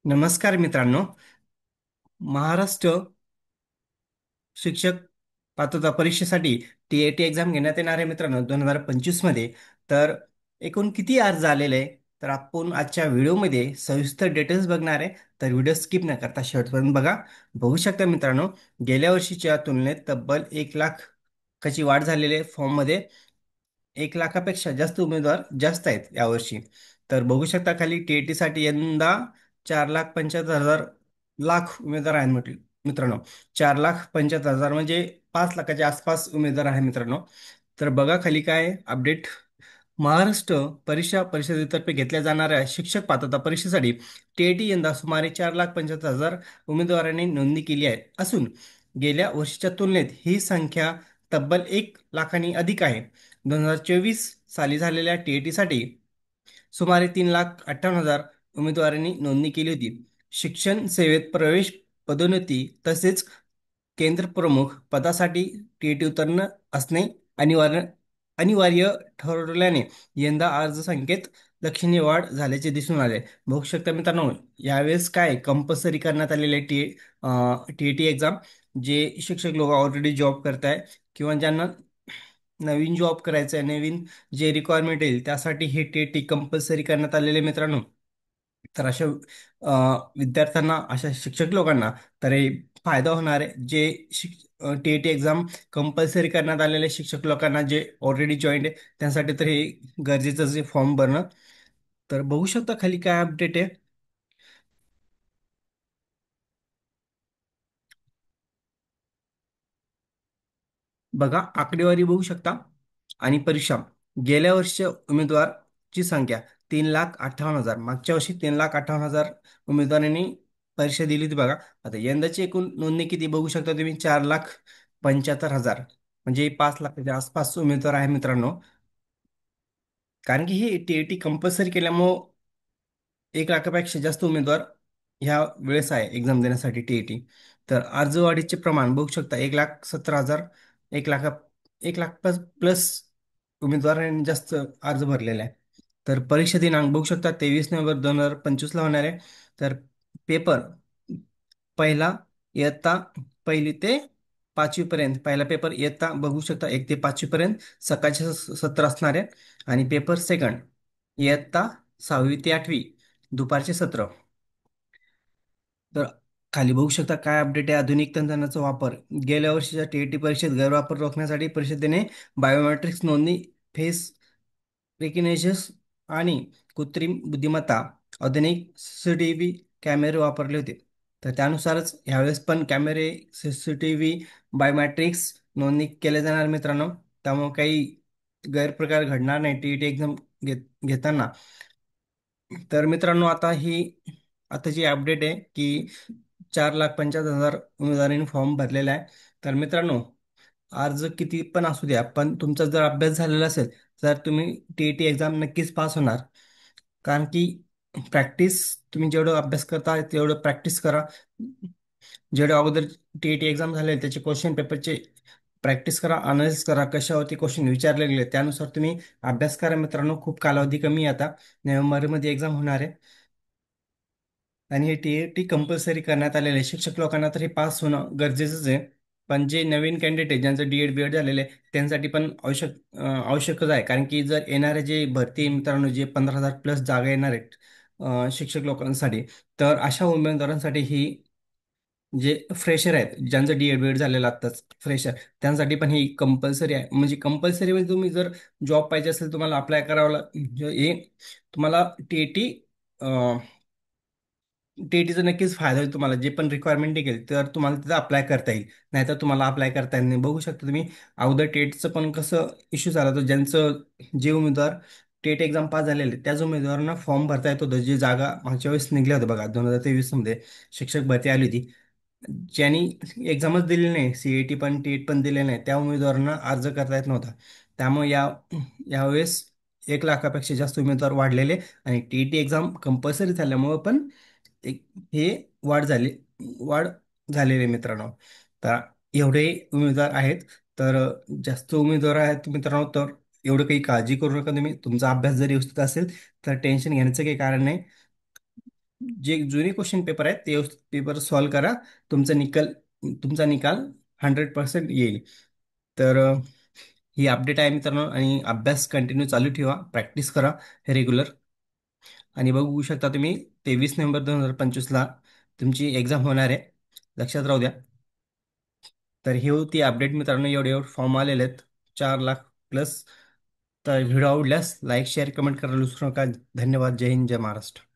नमस्कार मित्रांनो. महाराष्ट्र शिक्षक पात्रता परीक्षेसाठी टी एक्झाम घेण्यात येणार आहे मित्रांनो 2025 मध्ये. तर एकूण किती अर्ज आलेले आहे तर आपण आजच्या व्हिडिओमध्ये सविस्तर डिटेल्स बघणार आहे. तर व्हिडिओ स्किप न करता शेवटपर्यंत बघा. बघू शकता मित्रांनो, गेल्या वर्षीच्या तुलनेत तब्बल 1 लाखाची वाढ झालेली आहे फॉर्ममध्ये. 1 लाखापेक्षा जास्त उमेदवार जास्त आहेत यावर्षी. तर बघू शकता खाली टी साठी यंदा 4,75,000 लाख उमेदवार आहेत म्हटले मित्रांनो. 4,75,000 म्हणजे 5 लाखाच्या आसपास उमेदवार आहे मित्रांनो. तर बघा खाली काय अपडेट. महाराष्ट्र परीक्षा परिषदेतर्फे घेतल्या जाणाऱ्या शिक्षक पात्रता परीक्षेसाठी यंदा सुमारे 4,75,000 उमेदवारांनी नोंदणी केली आहे असून गेल्या वर्षीच्या तुलनेत ही संख्या तब्बल 1 लाखांनी अधिक आहे. 2024 साली झालेल्या साठी सुमारे 3,58,000 उमेदवारांनी नोंदणी केली होती. शिक्षण सेवेत प्रवेश, पदोन्नती तसेच केंद्र प्रमुख पदासाठी उतरणं असणे अनिवार्य अनिवार्य ठरवल्याने यंदा अर्ज संख्येत लक्षणीय वाढ झाल्याचे दिसून आले. बघू शकता मित्रांनो, यावेळेस काय कंपल्सरी करण्यात आलेले टी एक्झाम. जे शिक्षक लोक ऑलरेडी जॉब करताय किंवा ज्यांना नवीन जॉब करायचा आहे, नवीन जे रिक्वायरमेंट येईल त्यासाठी हे कंपल्सरी करण्यात आलेले मित्रांनो. तर अशा विद्यार्थ्यांना, अशा शिक्षक लोकांना तर हे फायदा होणार आहे. जे एक्झाम कंपल्सरी करण्यात आलेले शिक्षक लोकांना जे ऑलरेडी जॉईंड आहे त्यांसाठी तर हे गरजेचं जे फॉर्म भरणं. तर बघू शकता खाली काय अपडेट आहे. बघा आकडेवारी बघू शकता. आणि परीक्षा, गेल्या वर्षी उमेदवारची संख्या 3,58,000, मागच्या वर्षी 3,58,000 उमेदवारांनी परीक्षा दिली होती बघा. आता यंदाची एकूण नोंदणी किती बघू शकता तुम्ही, 4,75,000 म्हणजे 5 लाखाच्या आसपास उमेदवार आहे मित्रांनो. कारण की ही कंपल्सरी केल्यामुळं 1 लाखापेक्षा जास्त उमेदवार ह्या वेळेस आहे एक्झाम देण्यासाठी तर अर्जवाढीचे प्रमाण बघू शकता. 1,70,000, 1 लाख 1 लाख प्लस उमेदवारांनी जास्त अर्ज भरलेला आहे. तर परीक्षा दिनांक बघू शकता 23 नोव्हेंबर 2025 ला होणार आहे. तर पेपर पहिला इयत्ता पहिली ते पाचवी पर्यंत, पहिला पेपर इयत्ता बघू शकता 1 ते 5वी पर्यंत सकाळचे सत्र असणार आहे. आणि पेपर सेकंड इयत्ता 6वी ते 8वी दुपारचे सत्र. तर खाली बघू शकता काय अपडेट आहे. आधुनिक तंत्रज्ञानाचा वापर, गेल्या वर्षीच्या परीक्षेत गैरवापर रोखण्यासाठी परिषदेने बायोमेट्रिक्स नोंदणी, फेस रेकग्निशन्स आणि कृत्रिम बुद्धिमत्ता आधुनिक सीसीटीव्ही कॅमेरे वापरले होते. तर त्यानुसारच ह्यावेळेस पण कॅमेरे, सीसीटीव्ही, बायोमॅट्रिक्स नोंदणी केल्या जाणार मित्रांनो. त्यामुळे काही गैरप्रकार घडणार नाही एक्झाम घेताना. तर मित्रांनो, आता जी अपडेट आहे की 4,75,000 उमेदवारांनी फॉर्म भरलेला आहे. तर मित्रांनो, अर्ज किती पण असू द्या, पण तुमचा जर अभ्यास झालेला असेल तर तुम्ही एक्झाम नक्कीच पास होणार. कारण की प्रॅक्टिस, तुम्ही जेवढं अभ्यास करता तेवढं प्रॅक्टिस करा. जेवढे अगोदर एक्झाम झाले त्याचे क्वेश्चन पेपरचे प्रॅक्टिस करा, अनालिसिस करा, कशावरती क्वेश्चन विचारले गेले त्यानुसार तुम्ही अभ्यास करा मित्रांनो. खूप कालावधी कमी आहे आता. नोव्हेंबरमध्ये एक्झाम होणार आहे. आणि हे कंपल्सरी करण्यात आलेले आहे. शिक्षक लोकांना तर हे पास होणं गरजेचंच आहे. पण जे नवीन कॅन्डिडेट आहे, ज्यांचं बी एड झालेलं आहे त्यांसाठी पण आवश्यकच आहे. कारण की जर येणारे जे भरती आहे मित्रांनो, जे 15,000 प्लस जागा येणार आहेत शिक्षक लोकांसाठी, तर अशा उमेदवारांसाठी ही जे फ्रेशर आहेत, ज्यांचं बी एड झालेलं आत्ताच फ्रेशर, त्यांसाठी पण ही कंपल्सरी आहे. म्हणजे कंपल्सरी म्हणजे तुम्ही जर जॉब पाहिजे असेल तुम्हाला अप्लाय करावं हे तुम्हाला टीईटीचा नक्कीच फायदा होईल तुम्हाला. जे पण रिक्वायरमेंट निघेल तर तुम्हाला तिथं अप्लाय करता येईल, नाहीतर तुम्हाला अप्लाय करता येईल नाही. बघू शकता तुम्ही अगोदर टेटचं पण कसं इश्यू झाला होता. जे उमेदवार एक्झाम पास झालेले त्याच उमेदवारांना फॉर्म भरता येत होतं. जे जागा मागच्या वेळेस निघल्या होत्या बघा, 2023 मध्ये शिक्षक भरती आली होती. ज्यांनी एक्झामच दिलेली नाही, सीईटी पण टेट पण दिले नाही, त्या उमेदवारांना अर्ज करता येत नव्हता. त्यामुळे यावेळेस 1 लाखापेक्षा जास्त उमेदवार वाढलेले. आणि एक्झाम कंपल्सरी झाल्यामुळं पण एक हे वाढ झालेली आहे मित्रांनो. तर एवढे उमेदवार आहेत. तर जास्त उमेदवार आहेत मित्रांनो, तर एवढं काही काळजी करू नका तुम्ही. तुमचा अभ्यास जर व्यवस्थित असेल तर टेन्शन घेण्याचं काही कारण नाही. जे जुने क्वेश्चन पेपर आहेत ते पेपर सॉल्व करा. तुमचा निकाल तुमचा निकाल 100% येईल. तर ही अपडेट आहे मित्रांनो, आणि अभ्यास कंटिन्यू चालू ठेवा, प्रॅक्टिस करा रेग्युलर. आणि बघू शकता तुम्ही 23 नोव्हेंबर 2025ला तुमची एक्झाम होणार आहे, लक्षात राहू द्या. तर ही होती अपडेट मित्रांनो. एवढे एवढे फॉर्म आलेले आहेत, 4 लाख प्लस. तर व्हिडिओ आवडल्यास लाईक शेअर कमेंट करायला विसरू नका. धन्यवाद. जय हिंद, जय महाराष्ट्र.